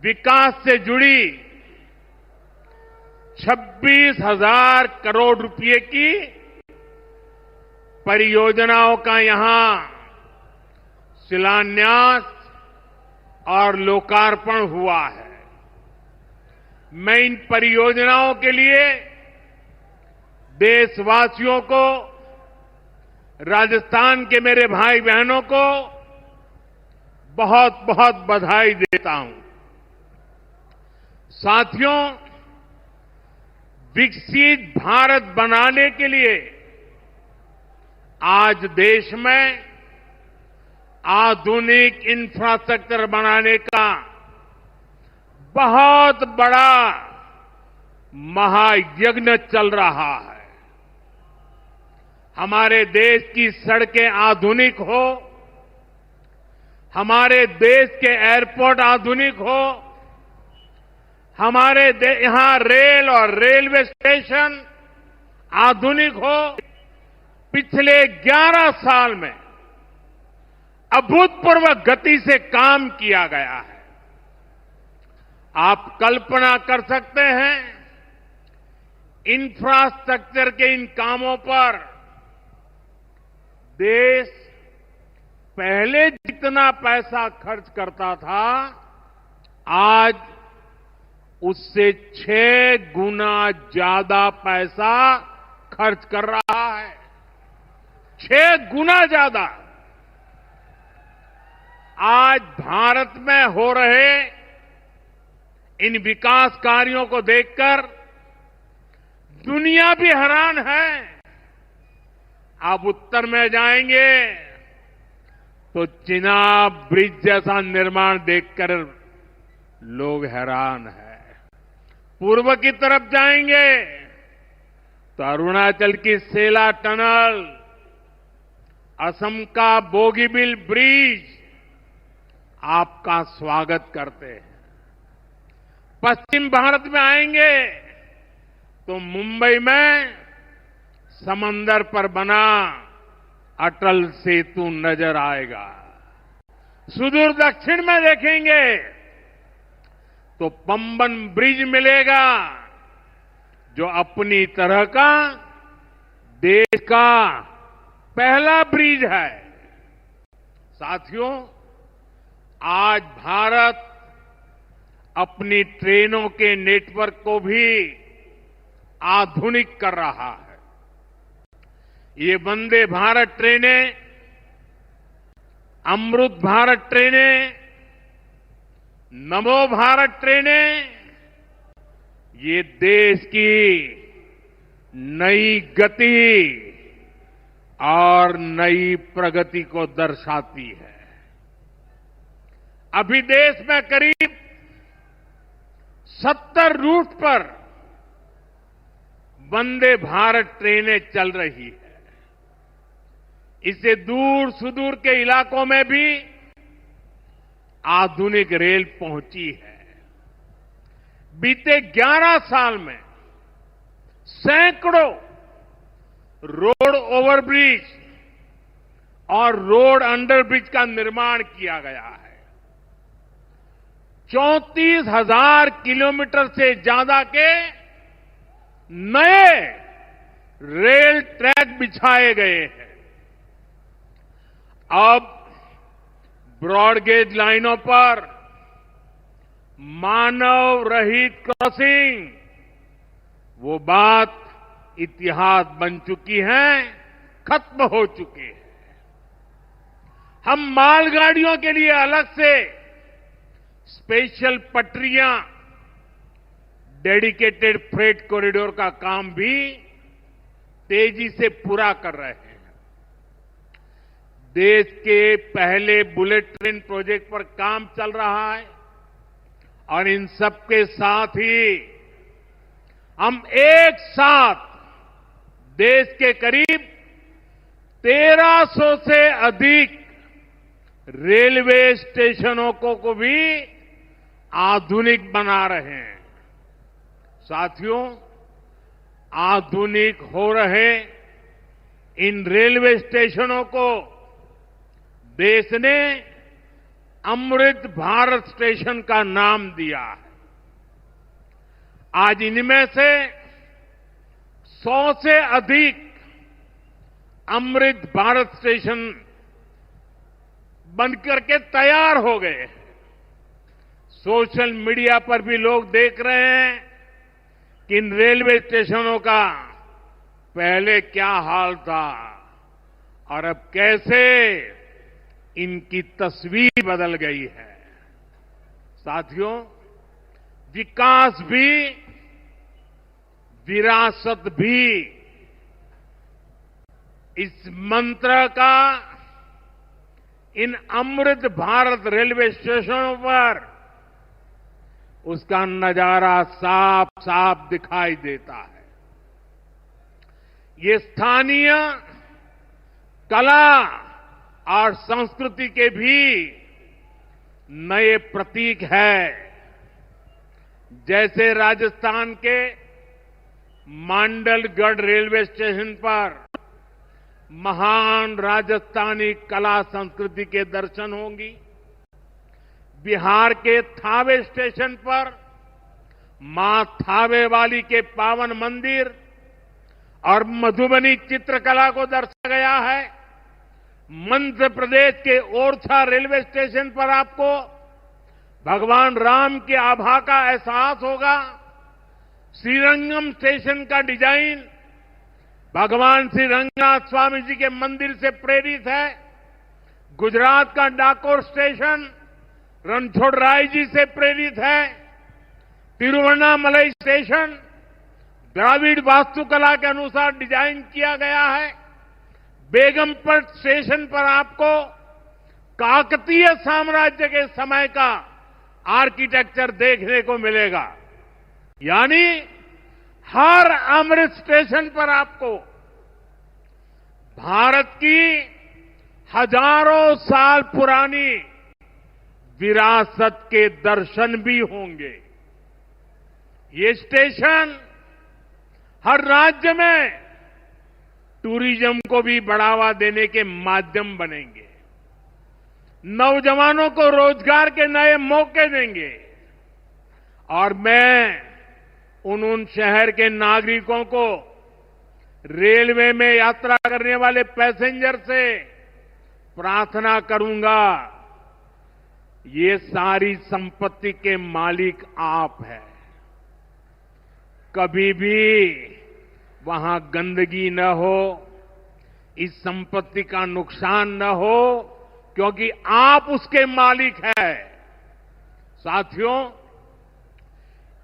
विकास से जुड़ी 26,000 करोड़ रुपए की परियोजनाओं का यहां शिलान्यास और लोकार्पण हुआ है। मैं इन परियोजनाओं के लिए देशवासियों को, राजस्थान के मेरे भाई बहनों को बहुत बहुत बधाई देता हूं। साथियों, विकसित भारत बनाने के लिए आज देश में आधुनिक इंफ्रास्ट्रक्चर बनाने का बहुत बड़ा महायज्ञ चल रहा है। हमारे देश की सड़कें आधुनिक हो, हमारे देश के एयरपोर्ट आधुनिक हो, हमारे यहां रेल और रेलवे स्टेशन आधुनिक हो। पिछले 11 साल में अभूतपूर्व गति से काम किया गया है। आप कल्पना कर सकते हैं, इंफ्रास्ट्रक्चर के इन कामों पर देश पहले जितना पैसा खर्च करता था, आज उससे 6 गुना ज्यादा पैसा खर्च कर रहा है। 6 गुना ज्यादा। आज भारत में हो रहे इन विकास कार्यों को देखकर दुनिया भी हैरान है। आप उत्तर में जाएंगे तो चिनाब ब्रिज जैसा निर्माण देखकर लोग हैरान हैं। पूर्व की तरफ जाएंगे तो अरुणाचल की सेला टनल, असम का बोगीबिल ब्रिज आपका स्वागत करते हैं। पश्चिम भारत में आएंगे तो मुंबई में समंदर पर बना अटल सेतु नजर आएगा। सुदूर दक्षिण में देखेंगे तो पंबन ब्रिज मिलेगा, जो अपनी तरह का देश का पहला ब्रिज है। साथियों, आज भारत अपनी ट्रेनों के नेटवर्क को भी आधुनिक कर रहा है। ये वंदे भारत ट्रेनें, अमृत भारत ट्रेनें, नमो भारत ट्रेनें, ये देश की नई गति और नई प्रगति को दर्शाती है। अभी देश में करीब 70 रूट पर वंदे भारत ट्रेनें चल रही है। इससे दूर सुदूर के इलाकों में भी आधुनिक रेल पहुंची है। बीते 11 साल में सैकड़ों रोड ओवरब्रिज और रोड अंडरब्रिज का निर्माण किया गया है। 34,000 किलोमीटर से ज्यादा के नए रेल ट्रैक बिछाए गए हैं। अब ब्रॉडगेज लाइनों पर मानव रहित क्रॉसिंग, वो बात इतिहास बन चुकी है, खत्म हो चुकी है। हम मालगाड़ियों के लिए अलग से स्पेशल पटरियां, डेडिकेटेड फ्रेट कॉरिडोर का काम भी तेजी से पूरा कर रहे हैं। देश के पहले बुलेट ट्रेन प्रोजेक्ट पर काम चल रहा है और इन सबके साथ ही हम एक साथ देश के करीब 1300 से अधिक रेलवे स्टेशनों को भी आधुनिक बना रहे हैं। साथियों, आधुनिक हो रहे इन रेलवे स्टेशनों को देश ने अमृत भारत स्टेशन का नाम दिया है। आज इनमें से 100 से अधिक अमृत भारत स्टेशन बनकर के तैयार हो गए हैं। सोशल मीडिया पर भी लोग देख रहे हैं कि इन रेलवे स्टेशनों का पहले क्या हाल था और अब कैसे इनकी तस्वीर बदल गई है। साथियों, विकास भी विरासत भी, इस मंत्र का इन अमृत भारत रेलवे स्टेशनों पर उसका नजारा साफ साफ दिखाई देता है। ये स्थानीय कला और संस्कृति के भी नए प्रतीक है। जैसे राजस्थान के मांडलगढ़ रेलवे स्टेशन पर महान राजस्थानी कला संस्कृति के दर्शन होंगी। बिहार के थावे स्टेशन पर मां थावे वाली के पावन मंदिर और मधुबनी चित्रकला को दर्शाया गया है। मध्य प्रदेश के ओरछा रेलवे स्टेशन पर आपको भगवान राम की आभा का एहसास होगा। श्रीरंगम स्टेशन का डिजाइन भगवान श्री रंगनाथ स्वामी जी के मंदिर से प्रेरित है। गुजरात का डाकोर स्टेशन रणछोड़राय जी से प्रेरित है। तिरुवन्नामलई स्टेशन द्राविड़ वास्तुकला के अनुसार डिजाइन किया गया है। बेगमपट स्टेशन पर आपको काकतीय साम्राज्य के समय का आर्किटेक्चर देखने को मिलेगा। यानी हर अमृत स्टेशन पर आपको भारत की हजारों साल पुरानी विरासत के दर्शन भी होंगे। ये स्टेशन हर राज्य में टूरिज्म को भी बढ़ावा देने के माध्यम बनेंगे, नौजवानों को रोजगार के नए मौके देंगे। और मैं उन शहर के नागरिकों को, रेलवे में यात्रा करने वाले पैसेंजर से प्रार्थना करूंगा, ये सारी संपत्ति के मालिक आप हैं। कभी भी वहां गंदगी न हो, इस संपत्ति का नुकसान न हो, क्योंकि आप उसके मालिक हैं। साथियों,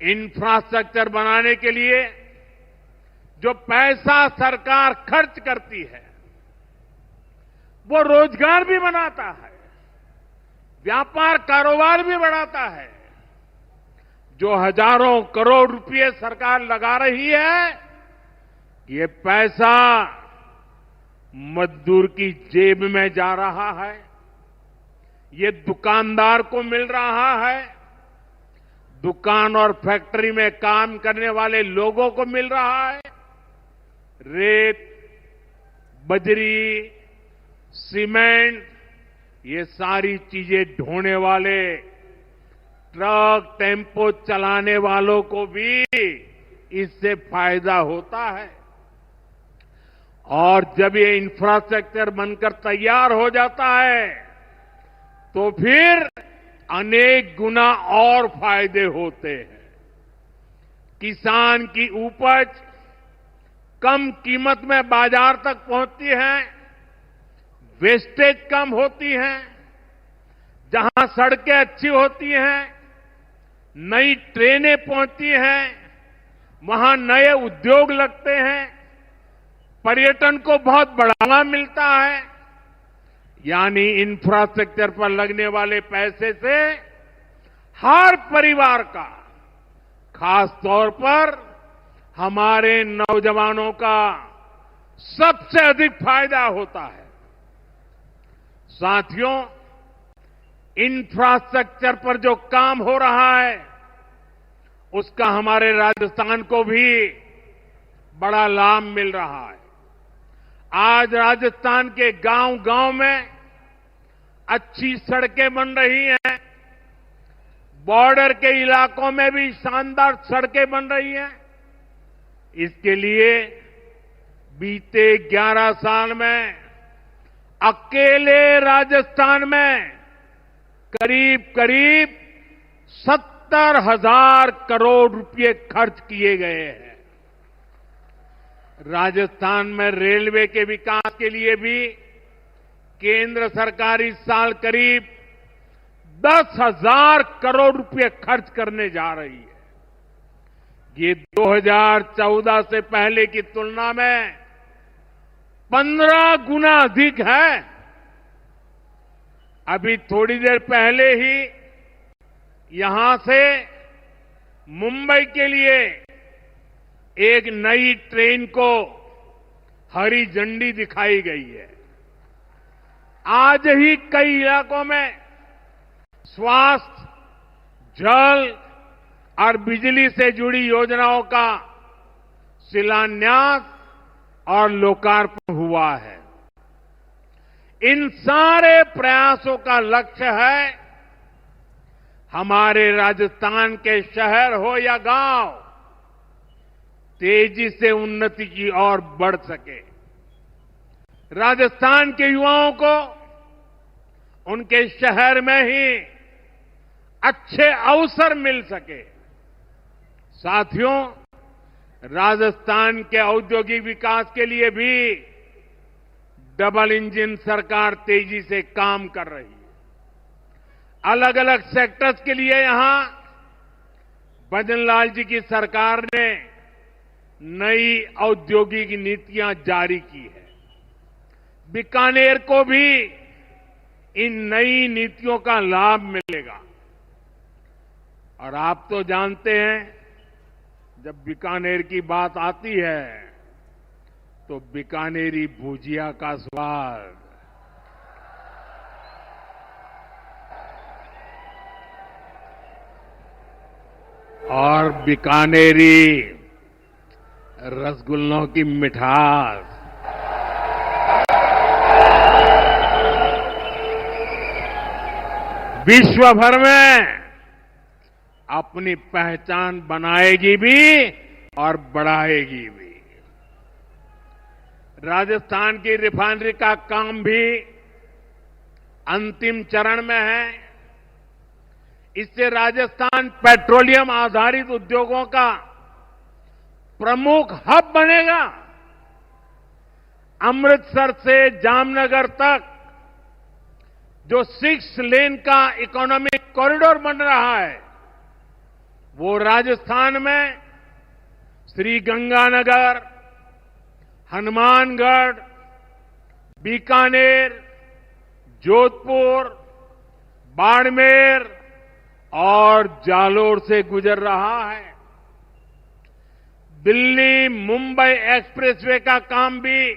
इंफ्रास्ट्रक्चर बनाने के लिए जो पैसा सरकार खर्च करती है, वो रोजगार भी बनाता है, व्यापार कारोबार भी बढ़ाता है। जो हजारों करोड़ रुपए सरकार लगा रही है, ये पैसा मजदूर की जेब में जा रहा है, ये दुकानदार को मिल रहा है, दुकान और फैक्ट्री में काम करने वाले लोगों को मिल रहा है। रेत, बजरी, सीमेंट, ये सारी चीजें ढोने वाले ट्रक, टेम्पो चलाने वालों को भी इससे फायदा होता है। और जब ये इंफ्रास्ट्रक्चर बनकर तैयार हो जाता है, तो फिर अनेक गुना और फायदे होते हैं। किसान की उपज कम कीमत में बाजार तक पहुंचती है, वेस्टेज कम होती है, जहां सड़कें अच्छी होती हैं, नई ट्रेनें पहुंचती हैं, वहां नए उद्योग लगते हैं, पर्यटन को बहुत बढ़ावा मिलता है। यानी इंफ्रास्ट्रक्चर पर लगने वाले पैसे से हर परिवार का, खास तौर पर हमारे नौजवानों का सबसे अधिक फायदा होता है। साथियों, इंफ्रास्ट्रक्चर पर जो काम हो रहा है, उसका हमारे राजस्थान को भी बड़ा लाभ मिल रहा है। आज राजस्थान के गांव-गांव में अच्छी सड़कें बन रही हैं, बॉर्डर के इलाकों में भी शानदार सड़कें बन रही हैं। इसके लिए बीते 11 साल में अकेले राजस्थान में करीब करीब 70,000 करोड़ रुपए खर्च किए गए हैं। राजस्थान में रेलवे के विकास के लिए भी केंद्र सरकार इस साल करीब 10,000 करोड़ रुपए खर्च करने जा रही है। ये 2014 से पहले की तुलना में 15 गुना अधिक है। अभी थोड़ी देर पहले ही यहां से मुंबई के लिए एक नई ट्रेन को हरी झंडी दिखाई गई है। आज ही कई इलाकों में स्वास्थ्य, जल और बिजली से जुड़ी योजनाओं का शिलान्यास और लोकार्पण हुआ है। इन सारे प्रयासों का लक्ष्य है हमारे राजस्थान के शहर हो या गांव तेजी से उन्नति की ओर बढ़ सके। राजस्थान के युवाओं को उनके शहर में ही अच्छे अवसर मिल सके। साथियों, राजस्थान के औद्योगिक विकास के लिए भी डबल इंजन सरकार तेजी से काम कर रही है। अलग अलग सेक्टर्स के लिए यहां भजनलाल जी की सरकार ने नई औद्योगिक नीतियां जारी की है। बीकानेर को भी इन नई नीतियों का लाभ मिलेगा। और आप तो जानते हैं, जब बीकानेर की बात आती है तो बीकानेरी भुजिया का स्वाद, और बीकानेरी रसगुल्लों की मिठास, विश्व भर में अपनी पहचान बनाएगी भी और बढ़ाएगी भी। राजस्थान की रिफाइनरी का काम भी अंतिम चरण में है। इससे राजस्थान पेट्रोलियम आधारित उद्योगों का प्रमुख हब बनेगा। अमृतसर से जामनगर तक जो 6 लेन का इकोनॉमिक कॉरिडोर बन रहा है, वो राजस्थान में श्रीगंगानगर, हनुमानगढ़, बीकानेर, जोधपुर, बाड़मेर और जालोर से गुजर रहा है। दिल्ली मुंबई एक्सप्रेसवे का काम भी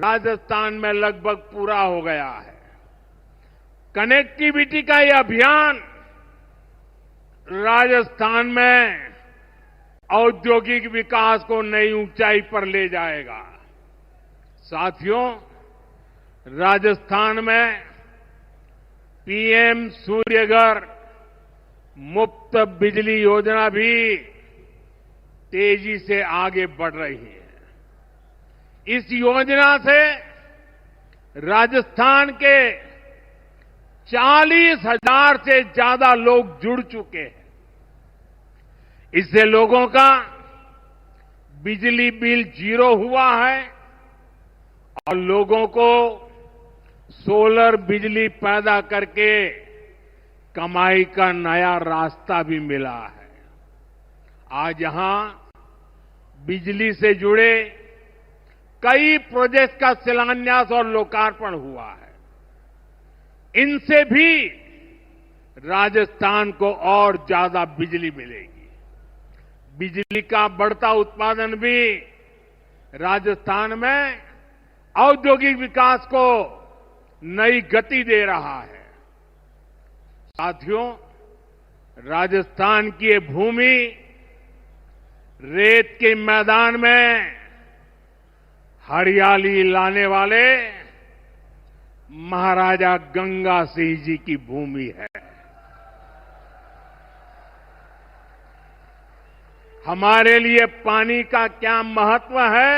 राजस्थान में लगभग पूरा हो गया है। कनेक्टिविटी का यह अभियान राजस्थान में औद्योगिक विकास को नई ऊंचाई पर ले जाएगा। साथियों, राजस्थान में पीएम सूर्यघर मुफ्त बिजली योजना भी तेजी से आगे बढ़ रही है। इस योजना से राजस्थान के 40,000 से ज्यादा लोग जुड़ चुके हैं। इससे लोगों का बिजली बिल 0 हुआ है और लोगों को सोलर बिजली पैदा करके कमाई का नया रास्ता भी मिला है। आज यहां बिजली से जुड़े कई प्रोजेक्ट का शिलान्यास और लोकार्पण हुआ है। इनसे भी राजस्थान को और ज्यादा बिजली मिलेगी। बिजली का बढ़ता उत्पादन भी राजस्थान में औद्योगिक विकास को नई गति दे रहा है। साथियों, राजस्थान की ये भूमि रेत के मैदान में हरियाली लाने वाले महाराजा गंगा सिंह जी की भूमि है। हमारे लिए पानी का क्या महत्व है,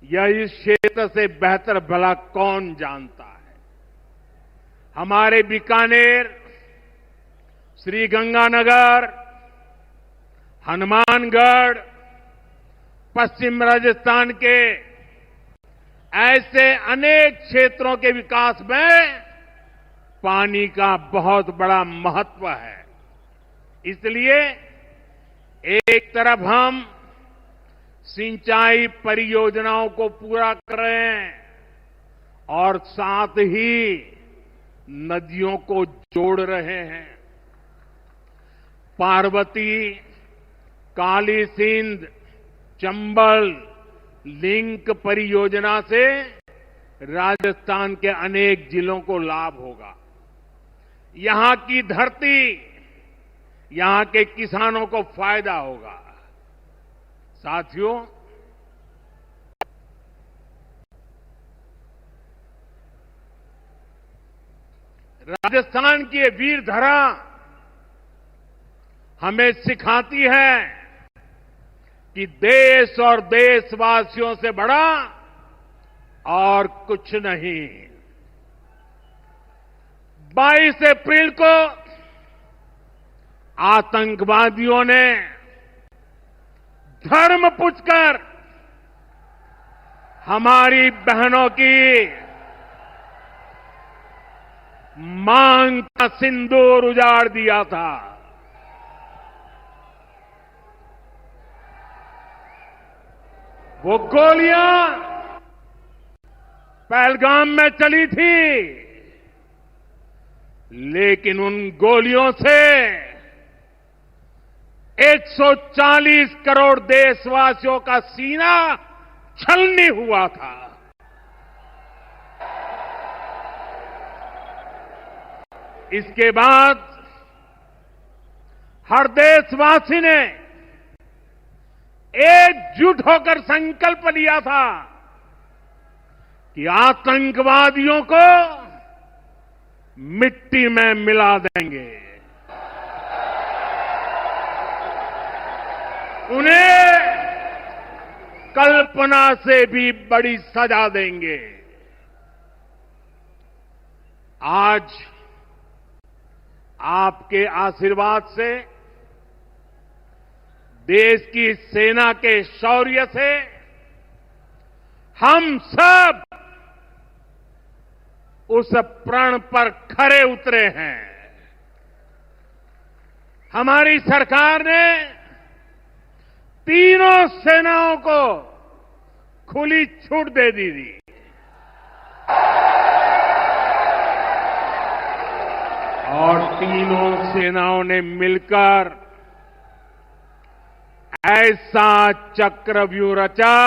यह इस क्षेत्र से बेहतर भला कौन जानता है। हमारे बीकानेर, श्रीगंगानगर, हनुमानगढ़, पश्चिम राजस्थान के ऐसे अनेक क्षेत्रों के विकास में पानी का बहुत बड़ा महत्व है। इसलिए एक तरफ हम सिंचाई परियोजनाओं को पूरा कर रहे हैं और साथ ही नदियों को जोड़ रहे हैं। पार्वती, काली सिंध, चंबल लिंक परियोजना से राजस्थान के अनेक जिलों को लाभ होगा। यहां की धरती, यहां के किसानों को फायदा होगा। साथियों, राजस्थान की ये वीर धरा हमें सिखाती है कि देश और देशवासियों से बड़ा और कुछ नहीं। 22 अप्रैल को आतंकवादियों ने धर्म पूछकर हमारी बहनों की मांग का सिंदूर उजाड़ दिया था। वो गोलियां पहलगाम में चली थी, लेकिन उन गोलियों से 140 करोड़ देशवासियों का सीना छलनी हुआ था। इसके बाद हर देशवासी ने एकजुट होकर संकल्प लिया था कि आतंकवादियों को मिट्टी में मिला देंगे, उन्हें कल्पना से भी बड़ी सजा देंगे। आज आपके आशीर्वाद से, देश की सेना के शौर्य से हम सब उस प्रण पर खरे उतरे हैं। हमारी सरकार ने तीनों सेनाओं को खुली छूट दे दी थी। और तीनों सेनाओं ने मिलकर ऐसा चक्रव्यूह रचा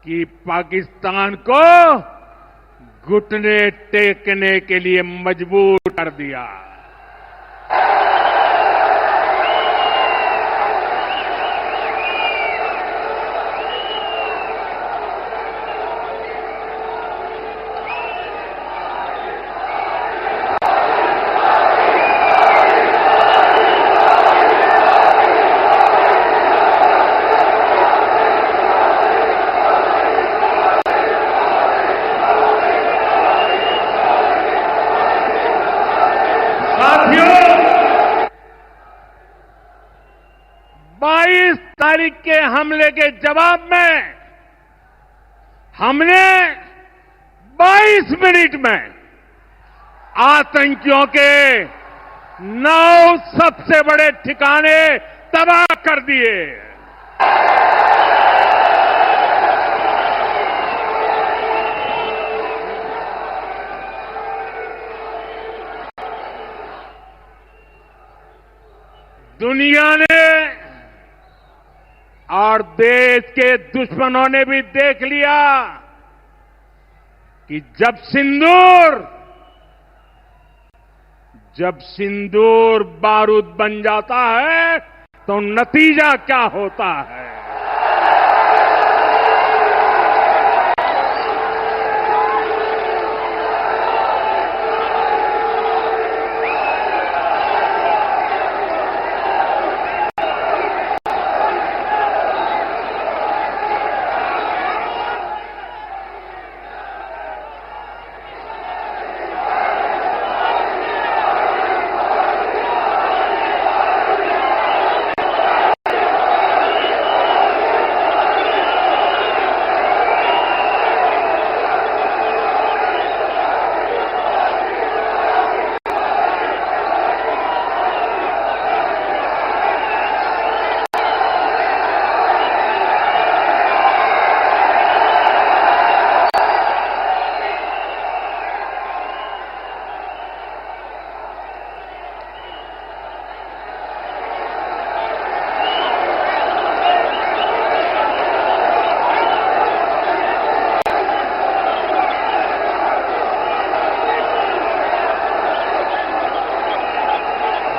कि पाकिस्तान को घुटने टेकने के लिए मजबूर कर दिया। तारीख के हमले के जवाब में हमने 22 मिनट में आतंकियों के 9 सबसे बड़े ठिकाने तबाह कर दिए। दुनिया ने और देश के दुश्मनों ने भी देख लिया कि जब सिंदूर बारूद बन जाता है तो नतीजा क्या होता है।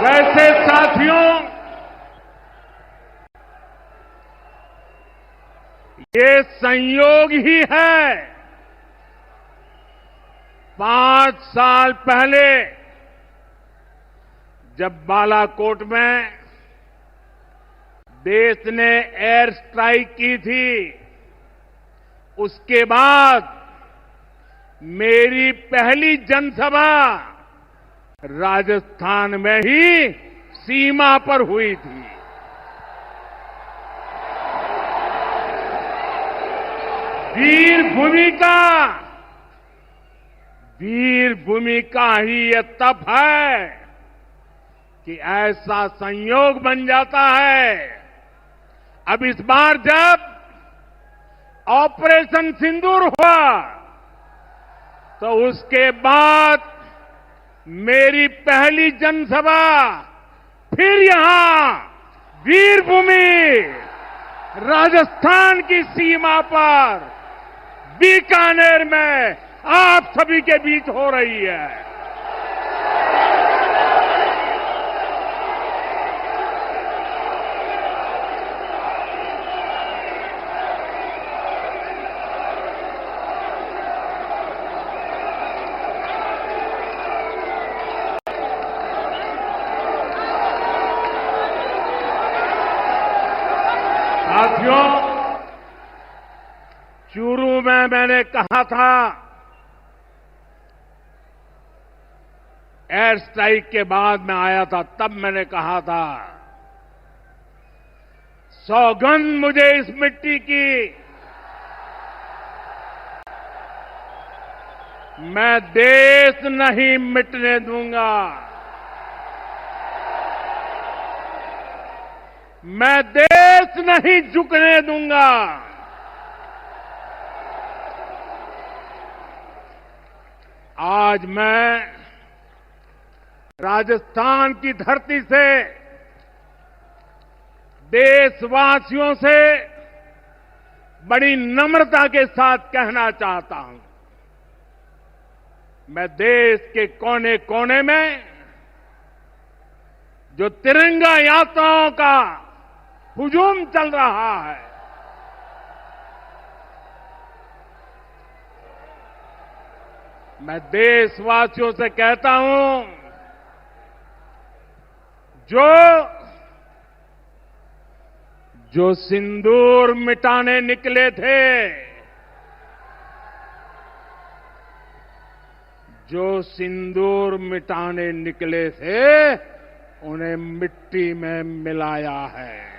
वैसे साथियों, ये संयोग ही है 5 साल पहले जब बालाकोट में देश ने एयर स्ट्राइक की थी, उसके बाद मेरी पहली जनसभा राजस्थान में ही सीमा पर हुई थी। वीर भूमि का ही ये तप है कि ऐसा संयोग बन जाता है। अब इस बार जब ऑपरेशन सिंदूर हुआ तो उसके बाद मेरी पहली जनसभा फिर यहां वीर भूमि राजस्थान की सीमा पर बीकानेर में आप सभी के बीच हो रही है। साथियों, चूरू में मैंने कहा था, एयर स्ट्राइक के बाद मैं आया था, तब मैंने कहा था, सौगंध मुझे इस मिट्टी की, मैं देश नहीं मिटने दूंगा, मैं देश नहीं झुकने दूंगा। आज मैं राजस्थान की धरती से देशवासियों से बड़ी नम्रता के साथ कहना चाहता हूं, मैं देश के कोने कोने में जो तिरंगा यात्राओं का हुजूम चल रहा है, मैं देशवासियों से कहता हूं, जो सिंदूर मिटाने निकले थे, जो सिंदूर मिटाने निकले थे, उन्हें मिट्टी में मिलाया है।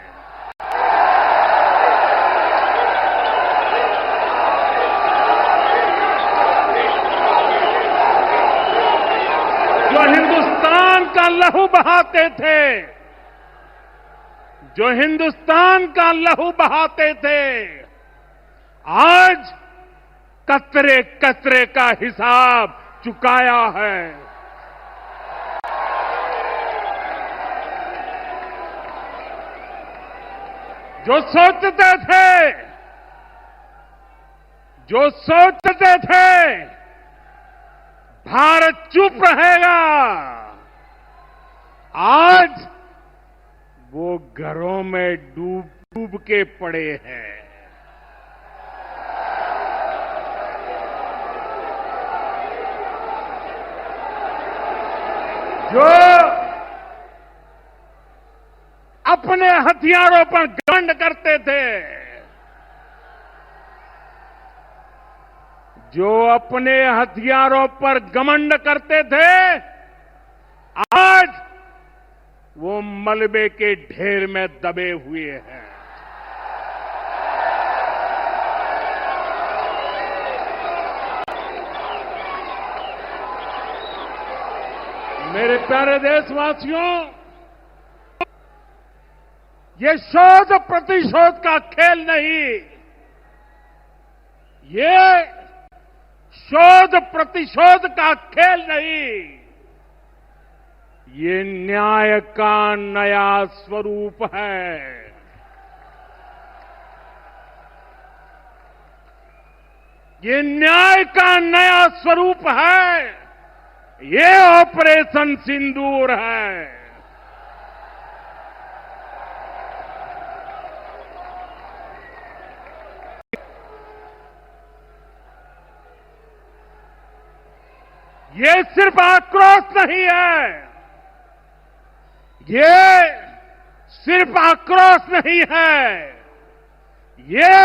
जो हिंदुस्तान का लहू बहाते थे, जो हिंदुस्तान का लहू बहाते थे, आज कतरे कतरे का हिसाब चुकाया है। जो सोचते थे भारत चुप रहेगा, आज वो घरों में डूब के पड़े हैं। जो अपने हथियारों पर घमंड करते थे, जो अपने हथियारों पर घमंड करते थे, आज वो मलबे के ढेर में दबे हुए हैं। मेरे प्यारे देशवासियों, ये शोध प्रतिशोध का खेल नहीं, ये शोध प्रतिशोध का खेल नहीं, ये न्याय का नया स्वरूप है। ये न्याय का नया स्वरूप है। ये ऑपरेशन सिंदूर है। ये सिर्फ आक्रोश नहीं है, ये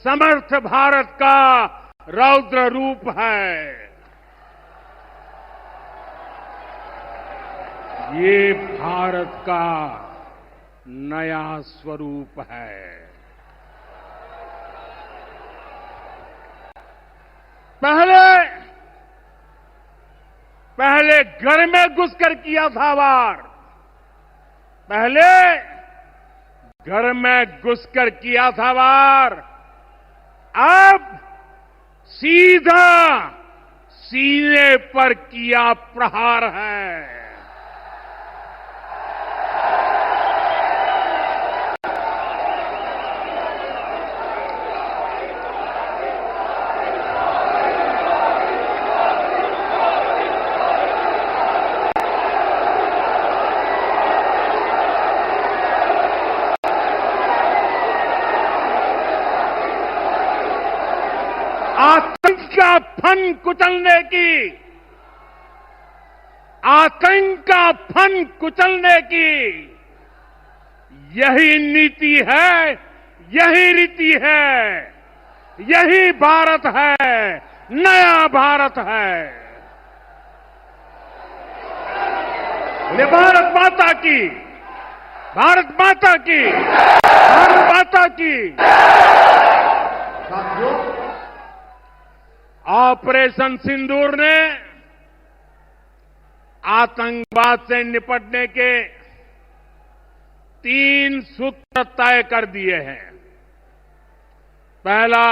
समर्थ भारत का रौद्र रूप है। ये भारत का नया स्वरूप है। पहले घर में घुसकर किया था वार, पहले घर में घुसकर किया था वार, अब सीधा सीने पर किया प्रहार है। आतंक का फन कुचलने की, आतंक का फन कुचलने की यही नीति है, यही रीति है, यही भारत है, नया भारत है। ये भारत माता की, भारत माता की, भारत माता की। साथियों, ऑपरेशन सिंदूर ने आतंकवाद से निपटने के 3 सूत्र तय कर दिए हैं। पहला,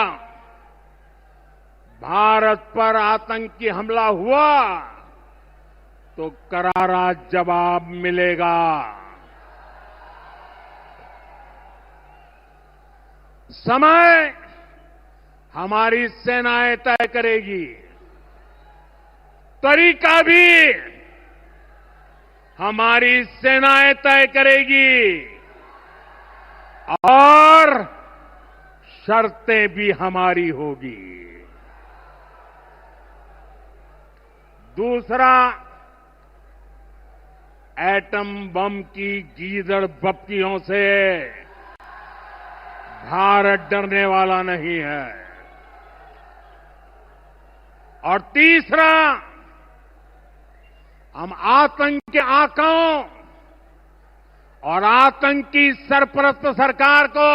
भारत पर आतंकी हमला हुआ तो करारा जवाब मिलेगा। समय हमारी सेनाएं तय करेगी, तरीका भी हमारी सेनाएं तय करेगी और शर्तें भी हमारी होगी। दूसरा, एटम बम की गीदड़ बप्तियों से भारत डरने वाला नहीं है। और तीसरा, हम आतंक के आकाओं और आतंकी सरपरस्त सरकार को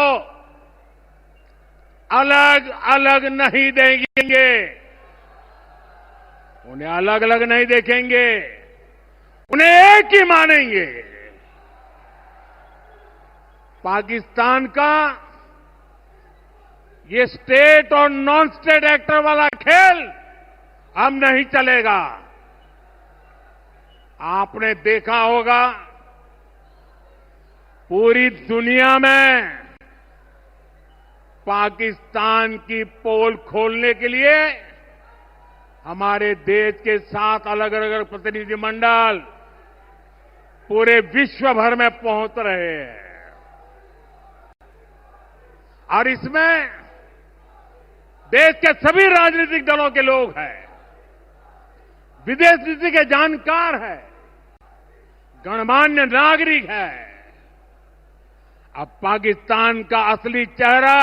अलग अलग नहीं देंगे, उन्हें अलग अलग नहीं देखेंगे, उन्हें एक ही मानेंगे। पाकिस्तान का ये स्टेट और नॉन स्टेट एक्टर वाला खेल अब नहीं चलेगा। आपने देखा होगा, पूरी दुनिया में पाकिस्तान की पोल खोलने के लिए हमारे देश के 7 अलग अलग प्रतिनिधिमंडल पूरे विश्व भर में पहुंच रहे हैं। और इसमें देश के सभी राजनीतिक दलों के लोग हैं, विदेश नीति के जानकार हैं, गणमान्य नागरिक है। अब पाकिस्तान का असली चेहरा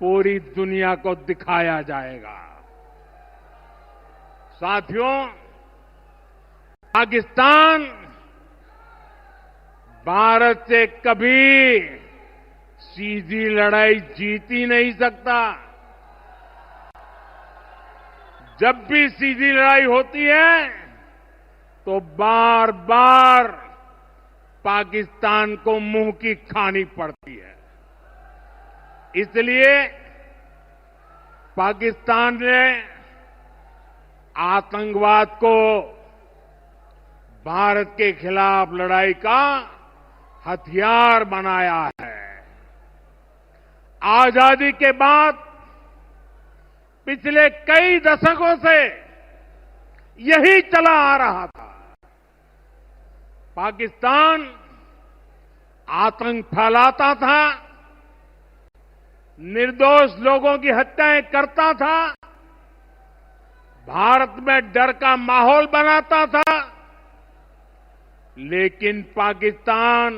पूरी दुनिया को दिखाया जाएगा। साथियों, पाकिस्तान भारत से कभी सीधी लड़ाई जीत ही नहीं सकता। जब भी सीधी लड़ाई होती है तो बार बार पाकिस्तान को मुंह की खानी पड़ती है। इसलिए पाकिस्तान ने आतंकवाद को भारत के खिलाफ लड़ाई का हथियार बनाया है। आजादी के बाद पिछले कई दशकों से यही चला आ रहा था। पाकिस्तान आतंक फैलाता था, निर्दोष लोगों की हत्याएं करता था, भारत में डर का माहौल बनाता था लेकिन पाकिस्तान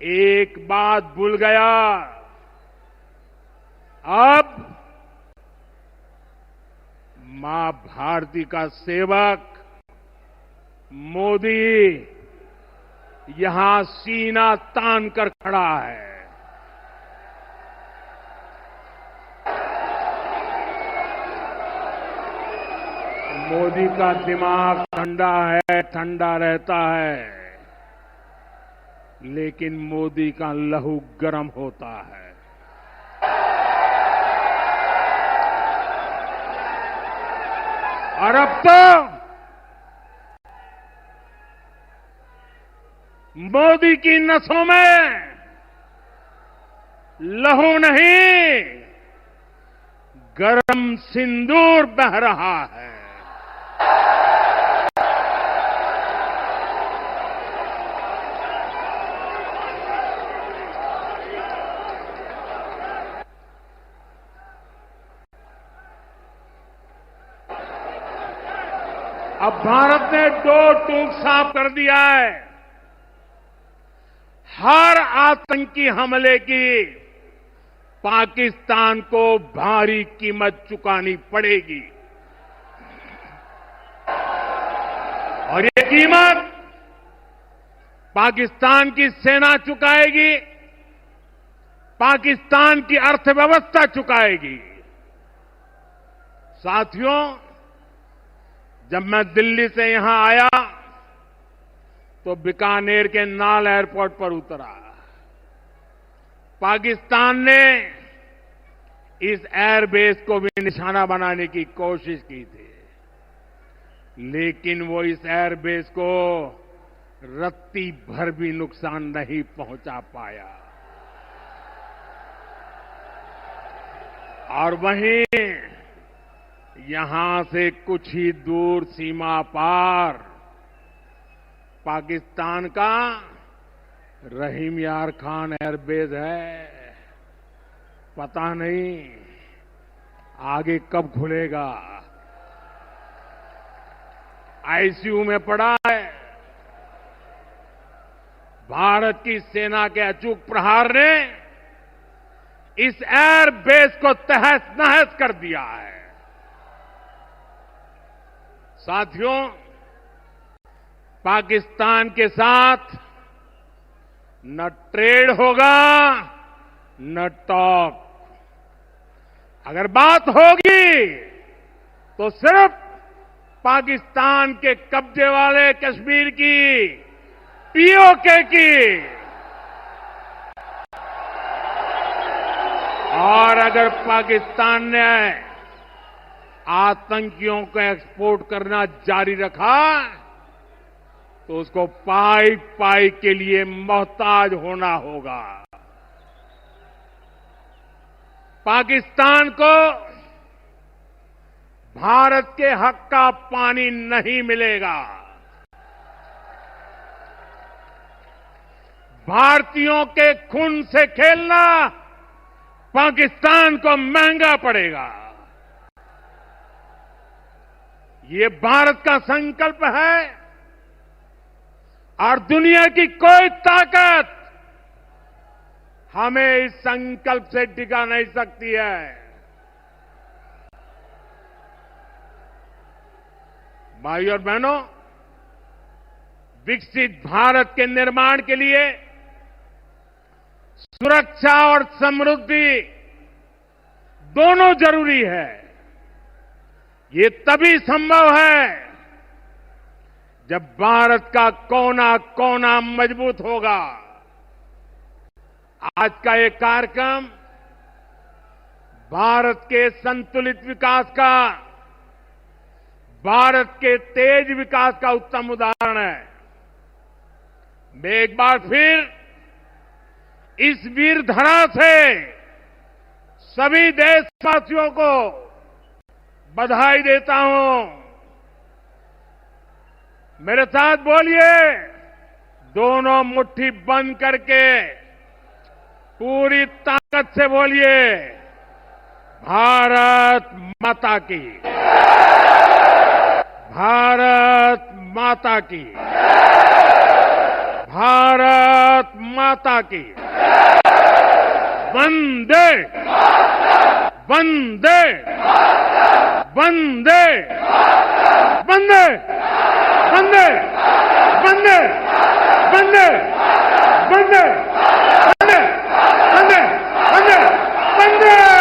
एक बात भूल गया। अब मां भारती का सेवक मोदी यहां सीना तान कर खड़ा है। मोदी का दिमाग ठंडा है, ठंडा रहता है, लेकिन मोदी का लहू गर्म होता है। और अब तो मोदी की नसों में लहू नहीं, गर्म सिंदूर बह रहा है। अब भारत ने दो टूक साफ कर दिया है। हर आतंकी हमले की पाकिस्तान को भारी कीमत चुकानी पड़ेगी और ये कीमत पाकिस्तान की सेना चुकाएगी, पाकिस्तान की अर्थव्यवस्था चुकाएगी। साथियों, जब मैं दिल्ली से यहां आया तो बीकानेर के नाल एयरपोर्ट पर उतरा। पाकिस्तान ने इस एयरबेस को भी निशाना बनाने की कोशिश की थी, लेकिन वो इस एयरबेस को रत्ती भर भी नुकसान नहीं पहुंचा पाया। और वहीं यहां से कुछ ही दूर सीमा पार पाकिस्तान का रहीम यार खान एयरबेस है। पता नहीं आगे कब खुलेगा। आईसीयू में पड़ा है। भारत की सेना के अचूक प्रहार ने इस एयरबेस को तहस नहस कर दिया है। साथियों, पाकिस्तान के साथ न ट्रेड होगा न टॉक। अगर बात होगी तो सिर्फ पाकिस्तान के कब्जे वाले कश्मीर की, पीओके की। और अगर पाकिस्तान ने आतंकियों को एक्सपोर्ट करना जारी रखा तो उसको पाई पाई के लिए मोहताज होना होगा। पाकिस्तान को भारत के हक का पानी नहीं मिलेगा। भारतीयों के खून से खेलना पाकिस्तान को महंगा पड़ेगा। ये भारत का संकल्प है और दुनिया की कोई ताकत हमें इस संकल्प से टिका नहीं सकती है। भाइयों और बहनों, विकसित भारत के निर्माण के लिए सुरक्षा और समृद्धि दोनों जरूरी है। ये तभी संभव है जब भारत का कोना कोना मजबूत होगा। आज का ये कार्यक्रम भारत के संतुलित विकास का, भारत के तेज विकास का उत्तम उदाहरण है। मैं एक बार फिर इस वीर धरा से सभी देशवासियों को बधाई देता हूं। मेरे साथ बोलिए, दोनों मुट्ठी बंद करके पूरी ताकत से बोलिए, भारत माता की, भारत माता की, भारत माता की। वंदे वंदे वंदे वंदे वंदे वंदे वंदे वंदे वंदे वंदे वंदे वंदे